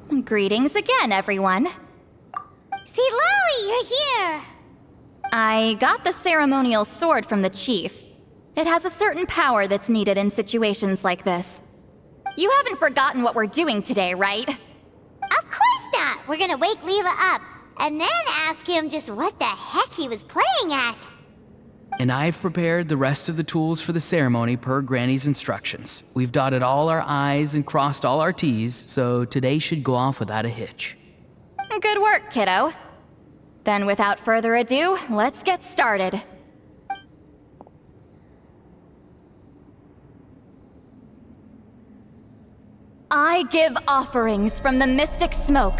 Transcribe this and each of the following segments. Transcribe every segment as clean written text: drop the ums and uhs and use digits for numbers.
Greetings again, everyone. See, Lily, you're here! I got the ceremonial sword from the chief. It has a certain power that's needed in situations like this. You haven't forgotten what we're doing today, right? Of course not! We're gonna wake Leela up, and then ask him just what the heck he was playing at. And I've prepared the rest of the tools for the ceremony per Granny's instructions. We've dotted all our I's and crossed all our T's, so today should go off without a hitch. Good work, kiddo. Then without further ado, let's get started. I give offerings from the mystic smoke,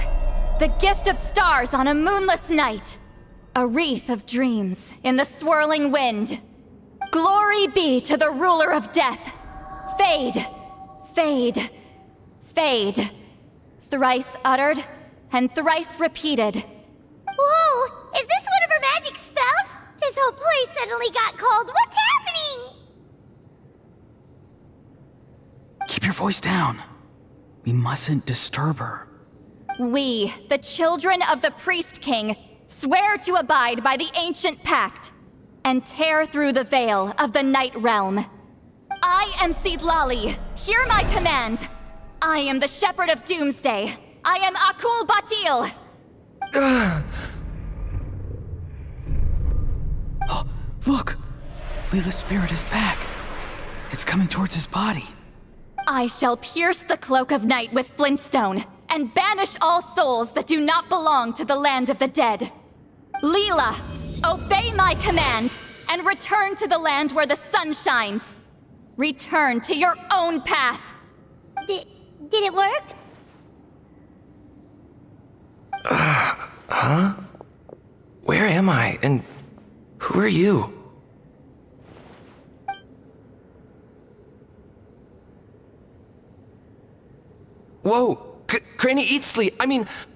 the gift of stars on a moonless night, a wreath of dreams in the swirling wind. Glory be to the ruler of death. Fade, fade, fade. Thrice uttered and thrice repeated. Whoa! Is this one of her magic spells? This whole place suddenly got cold. What's happening? Keep your voice down. We mustn't disturb her. We, the children of the Priest King, swear to abide by the ancient pact and tear through the veil of the Night Realm. I am Seedlali. Hear my command. I am the Shepherd of Doomsday. I am Akul Batil. Oh, look! Leela's spirit is back. It's coming towards his body. I shall pierce the cloak of night with flintstone and banish all souls that do not belong to the land of the dead. Leela, obey my command and return to the land where the sun shines. Return to your own path. Did it work? Huh? Where am I? And who are you? Whoa! Granny Eatsley,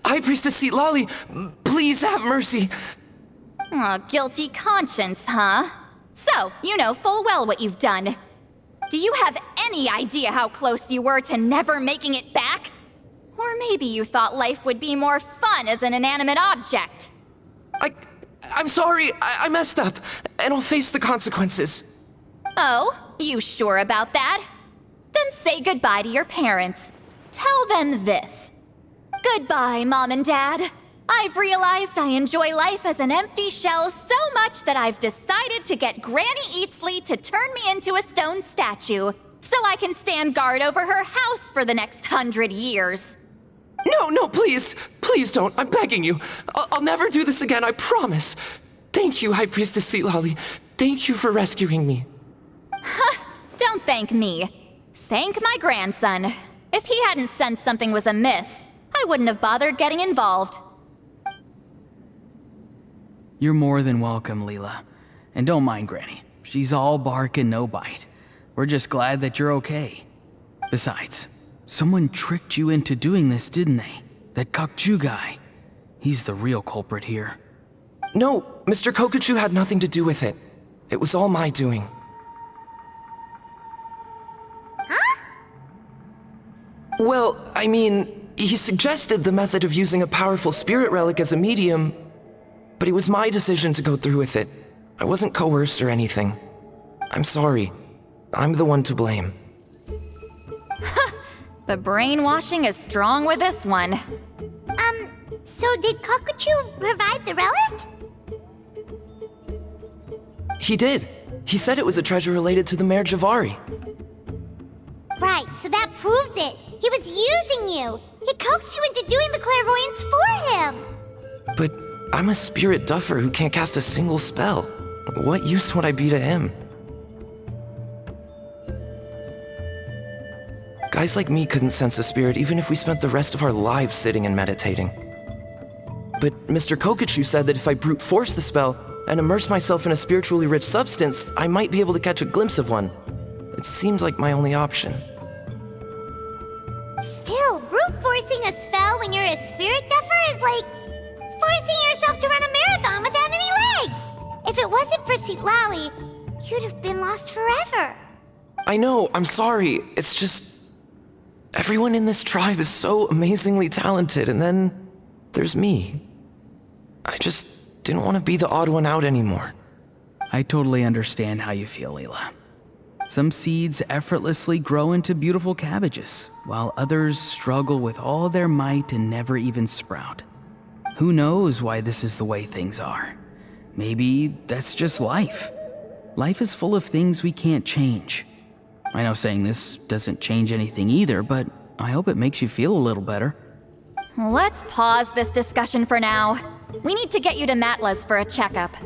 High Priestess Seatlali, please have mercy. Aw, guilty conscience, huh? So, you know full well what you've done. Do you have any idea how close you were to never making it back? Or maybe you thought life would be more fun as an inanimate object. I'm sorry, I messed up, and I'll face the consequences. Oh, you sure about that? Then say goodbye to your parents. Tell them this. Goodbye, Mom and Dad. I've realized I enjoy life as an empty shell so much that I've decided to get Granny Eatsley to turn me into a stone statue, so I can stand guard over her house for the next 100 years. No, please. Please don't. I'm begging you. I'll never do this again, I promise. Thank you, High Priestess Seatlali. Thank you for rescuing me. Don't thank me. Thank my grandson. If he hadn't sensed something was amiss, I wouldn't have bothered getting involved. You're more than welcome, Leela. And don't mind Granny. She's all bark and no bite. We're just glad that you're okay. Besides, someone tricked you into doing this, didn't they? That Kakju guy. He's the real culprit here. No, Mr. Kokuchu had nothing to do with it. It was all my doing. Huh? Well, he suggested the method of using a powerful spirit relic as a medium, but it was my decision to go through with it. I wasn't coerced or anything. I'm sorry. I'm the one to blame. The brainwashing is strong with this one. So did Kokuchu provide the relic? He did. He said it was a treasure related to the Mare Javari. Right, so that proves it. He was using you. He coaxed you into doing the clairvoyance for him. But I'm a spirit duffer who can't cast a single spell. What use would I be to him? Guys like me couldn't sense a spirit even if we spent the rest of our lives sitting and meditating. But Mr. Kokuchu said that if I brute force the spell and immerse myself in a spiritually rich substance, I might be able to catch a glimpse of one. It seems like my only option. Still, brute forcing a spell when you're a spirit duffer is like forcing yourself to run a marathon without any legs. If it wasn't for Seatlali, you'd have been lost forever. I know, I'm sorry. It's just... Everyone in this tribe is so amazingly talented, and then there's me. I just didn't want to be the odd one out anymore. I totally understand how you feel, Leela. Some seeds effortlessly grow into beautiful cabbages, while others struggle with all their might and never even sprout. Who knows why this is the way things are? Maybe that's just life. Life is full of things we can't change. I know saying this doesn't change anything either, but I hope it makes you feel a little better. Let's pause this discussion for now. We need to get you to Matla's for a checkup.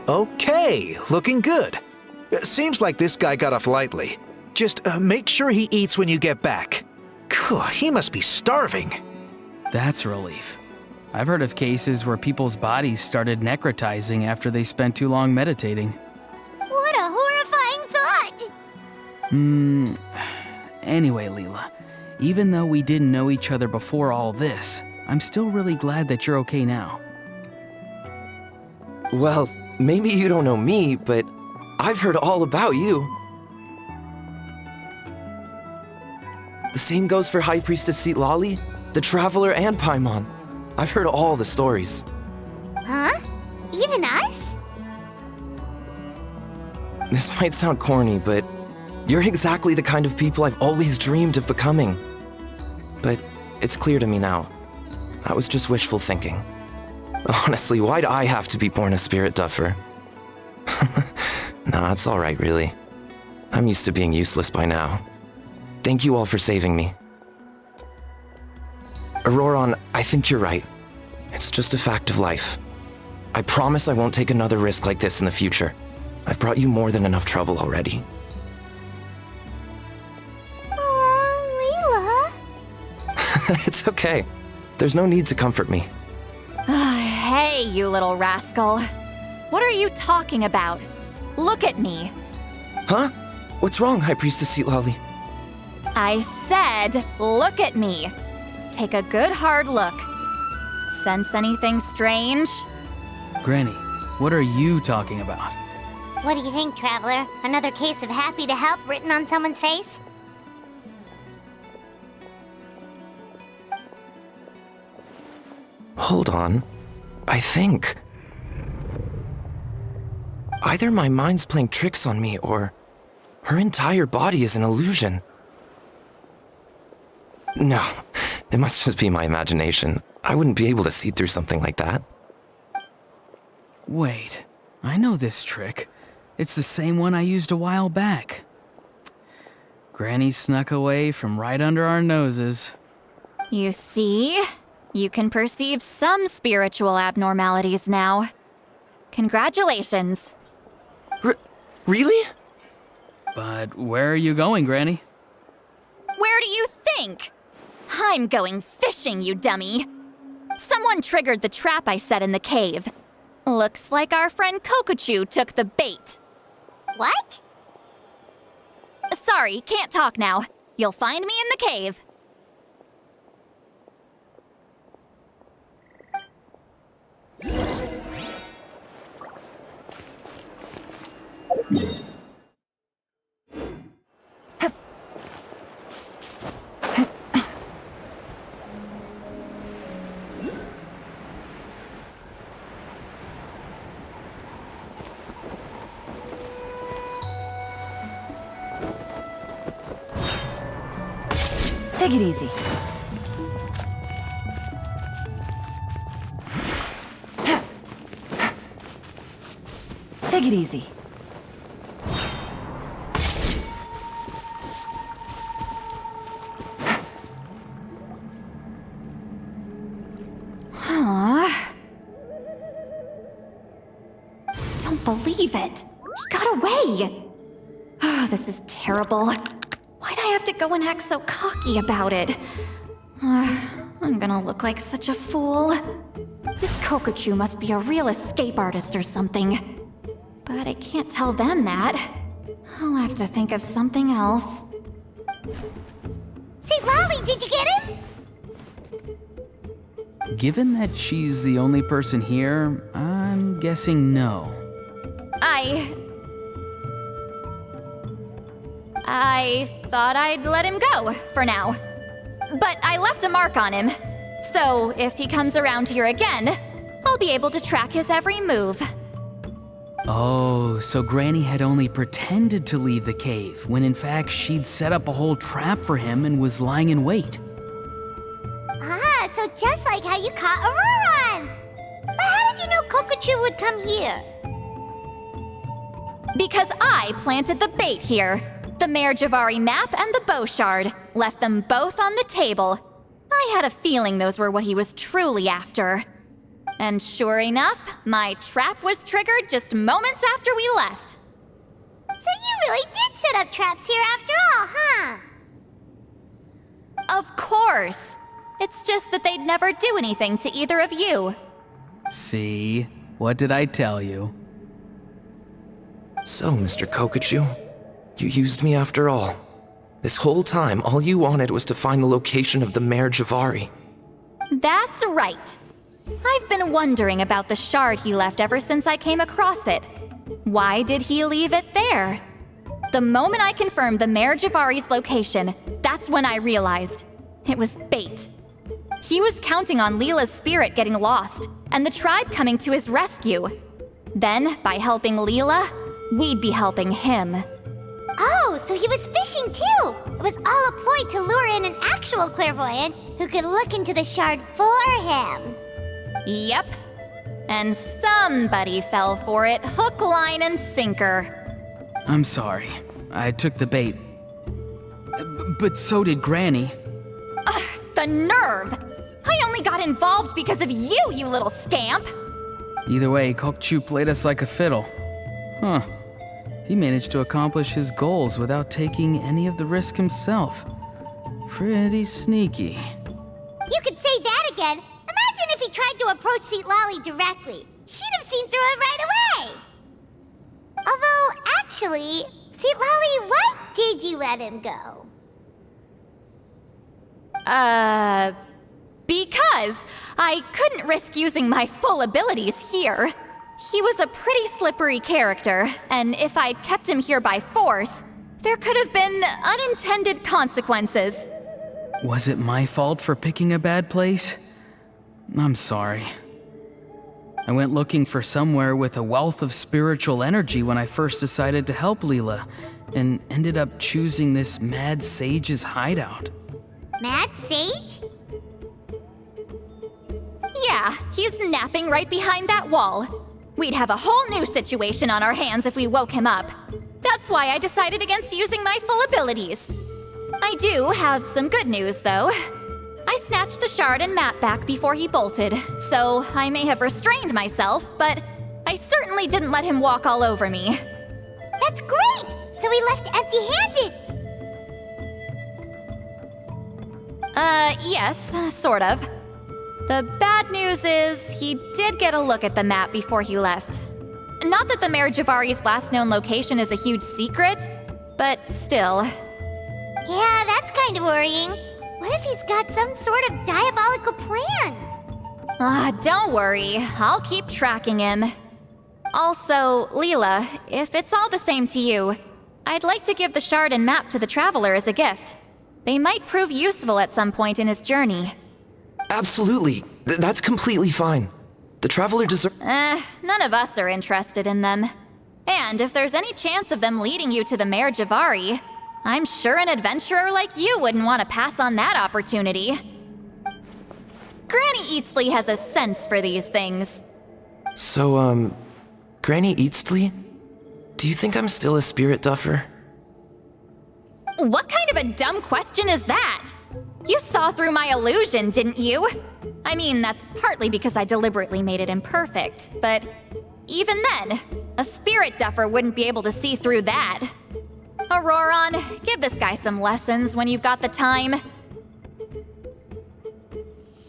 Okay, looking good. Seems like this guy got off lightly. Just make sure he eats when you get back. Phew, he must be starving. That's a relief. I've heard of cases where people's bodies started necrotizing after they spent too long meditating. What a horrifying thought! Anyway, Leela, even though we didn't know each other before all this, I'm still really glad that you're okay now. Well, maybe you don't know me, but I've heard all about you. The same goes for High Priestess Lali, the Traveler, and Paimon. I've heard all the stories. Huh? Even us? This might sound corny, but you're exactly the kind of people I've always dreamed of becoming. But it's clear to me now. That was just wishful thinking. Honestly, why'd I have to be born a spirit duffer? Nah, it's alright, really. I'm used to being useless by now. Thank you all for saving me. Auroron, I think you're right. It's just a fact of life. I promise I won't take another risk like this in the future. I've brought you more than enough trouble already. Aw, Leela. It's okay. There's no need to comfort me. Hey, you little rascal. What are you talking about? Look at me. Huh? What's wrong, High Priestess Lali? I said, look at me. Take a good hard look. Sense anything strange? Granny, what are you talking about? What do you think, Traveler? Another case of happy to help written on someone's face? Hold on. I think... either my mind's playing tricks on me, or her entire body is an illusion. No, it must just be my imagination. I wouldn't be able to see through something like that. Wait, I know this trick. It's the same one I used a while back. Granny snuck away from right under our noses. You see? You can perceive some spiritual abnormalities now. Congratulations. Really? But where are you going, Granny? Where do you think? I'm going fishing, you dummy. Someone triggered the trap I set in the cave. Looks like our friend Kokochu took the bait. What? Sorry, can't talk now. You'll find me in the cave. Take it easy. Take it easy. Don't believe it. He got away. Oh, this is terrible. Why'd I have to go and act so cocky about it? I'm gonna look like such a fool. This Kokochu must be a real escape artist or something. But I can't tell them that. I'll have to think of something else. Say, Lolly, did you get him? Given that she's the only person here, I'm guessing no. I thought I'd let him go, for now. But I left a mark on him. So if he comes around here again, I'll be able to track his every move. Oh, so Granny had only pretended to leave the cave, when in fact she'd set up a whole trap for him and was lying in wait. Ah, so just like how you caught Auroron! But how did you know Kokochu would come here? Because I planted the bait here. The Mare Javari map and the bow shard. Left them both on the table. I had a feeling those were what he was truly after. And sure enough, my trap was triggered just moments after we left. So you really did set up traps here after all, huh? Of course. It's just that they'd never do anything to either of you. See? What did I tell you? So, Mr. Kokochu, you used me after all. This whole time, all you wanted was to find the location of the Mare Javari. That's right. I've been wondering about the shard he left ever since I came across it. Why did he leave it there? The moment I confirmed the Mare Javari's location, that's when I realized it was bait. He was counting on Leela's spirit getting lost, and the tribe coming to his rescue. Then, by helping Leela, we'd be helping him. Oh, so he was fishing too! It was all a ploy to lure in an actual clairvoyant who could look into the shard for him. Yep. And somebody fell for it, hook, line, and sinker. I'm sorry. I took the bait. But so did Granny. Ugh, the nerve! I only got involved because of you, you little scamp! Either way, Kokchu played us like a fiddle. Huh. He managed to accomplish his goals without taking any of the risk himself. Pretty sneaky. You could say that again. Imagine if he tried to approach Seat Lolly directly. She'd have seen through it right away. Although, actually, Seat Lolly, why did you let him go? Because I couldn't risk using my full abilities here. He was a pretty slippery character, and if I'd kept him here by force, there could have been unintended consequences. Was it my fault for picking a bad place? I'm sorry. I went looking for somewhere with a wealth of spiritual energy when I first decided to help Leela, and ended up choosing this mad sage's hideout. Mad Sage? Yeah, he's napping right behind that wall. We'd have a whole new situation on our hands if we woke him up. That's why I decided against using my full abilities. I do have some good news, though. I snatched the shard and map back before he bolted, so I may have restrained myself, but I certainly didn't let him walk all over me. That's great! So he left empty-handed! Yes, sort of. The bad news is he did get a look at the map before he left. Not that the Mayor Javari's last known location is a huge secret, but still. Yeah, that's kind of worrying. What if he's got some sort of diabolical plan? Don't worry, I'll keep tracking him. Also, Leela, if it's all the same to you, I'd like to give the shard and map to the Traveler as a gift. They might prove useful at some point in his journey. Absolutely. That's completely fine. The Traveler deserves. None of us are interested in them. And if there's any chance of them leading you to the Mayor Javari, I'm sure an adventurer like you wouldn't want to pass on that opportunity. Granny Eatsley has a sense for these things. So, Granny Eatsley? Do you think I'm still a spirit duffer? What kind of a dumb question is that? You saw through my illusion, didn't you? I mean, that's partly because I deliberately made it imperfect, but even then, a spirit duffer wouldn't be able to see through that. Auroron, give this guy some lessons when you've got the time.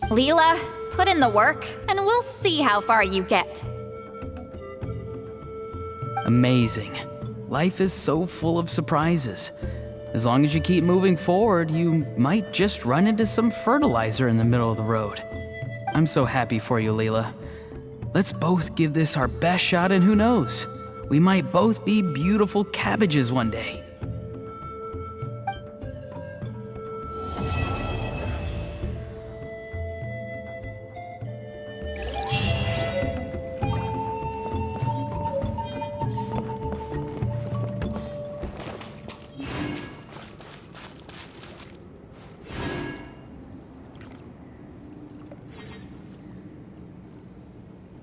Leela, put in the work, and we'll see how far you get. Amazing. Life is so full of surprises. As long as you keep moving forward, you might just run into some fertilizer in the middle of the road. I'm so happy for you, Leela. Let's both give this our best shot, and who knows? We might both be beautiful cabbages one day.